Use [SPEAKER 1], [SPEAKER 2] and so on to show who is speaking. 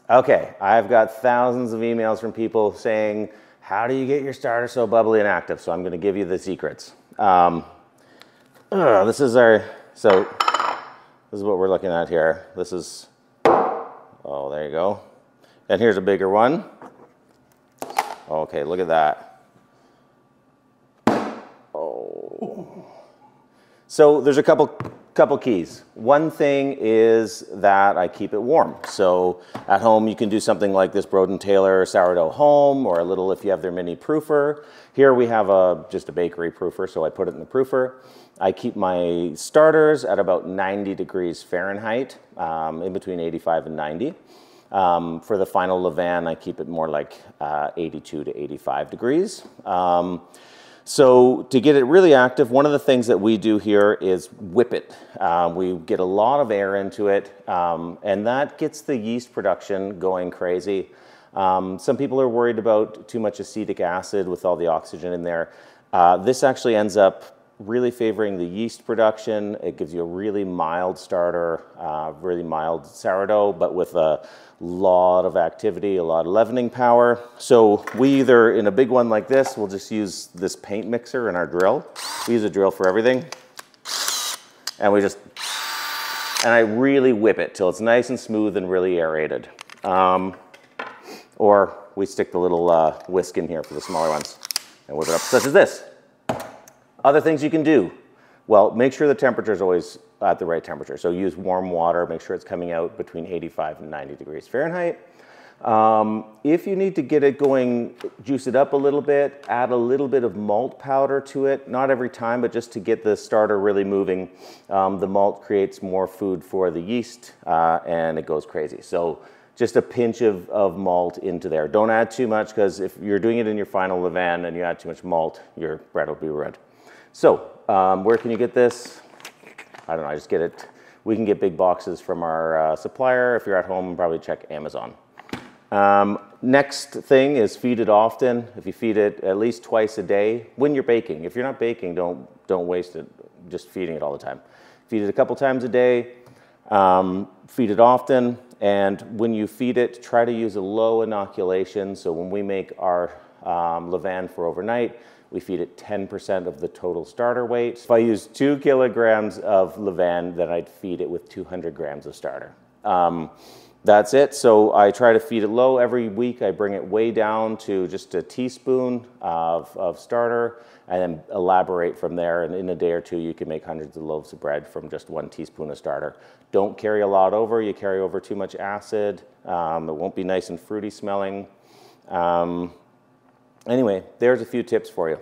[SPEAKER 1] Okay, I've got thousands of emails from people saying, how do you get your starter so bubbly and active? So I'm going to give you the secrets. This is what we're looking at here. This is, oh, there you go. And here's a bigger one. Okay, look at that. Oh. So there's a couple keys. One thing is that I keep it warm. So at home you can do something like this Broden Taylor sourdough home, or a little if you have their mini proofer. Here we have just a bakery proofer, so I put it in the proofer. I keep my starters at about 90 degrees Fahrenheit, in between 85 and 90. For the final levain, I keep it more like 82 to 85 degrees. So to get it really active, one of the things that we do here is whip it. We get a lot of air into it, and that gets the yeast production going crazy. Some people are worried about too much acetic acid with all the oxygen in there. This actually ends up really favoring the yeast production. It gives you a really mild starter, really mild sourdough, but with a lot of activity, a lot of leavening power. So we either, in a big one like this, we'll just use this paint mixer in our drill. We use a drill for everything. And and I really whip it till it's nice and smooth and really aerated. Or we stick the little whisk in here for the smaller ones and whip it up, such as this. Other things you can do. Well, make sure the temperature is always at the right temperature. So use warm water, make sure it's coming out between 85 and 90 degrees Fahrenheit. If you need to get it going, juice it up a little bit, add a little bit of malt powder to it. Not every time, but just to get the starter really moving. The malt creates more food for the yeast, and it goes crazy. So just a pinch of malt into there. Don't add too much, because if you're doing it in your final levain and you add too much malt, your bread will be ruined. So where can you get this? I don't know, I just get it. We can get big boxes from our supplier. If you're at home, probably check Amazon. Next thing is feed it often. If you feed it at least twice a day when you're baking. If you're not baking, don't waste it just feeding it all the time. Feed it a couple times a day. Feed it often. And when you feed it, try to use a low inoculation. So when we make our levain for overnight, we feed it 10% of the total starter weight. If I use 2 kilograms of levain, then I'd feed it with 200 grams of starter. That's it. So I try to feed it low. Every week I bring it way down to just a teaspoon of starter, and then elaborate from there. And in a day or two, you can make hundreds of loaves of bread from just 1 teaspoon of starter. Don't carry a lot over. You carry over too much acid. It won't be nice and fruity smelling. Anyway, there's a few tips for you.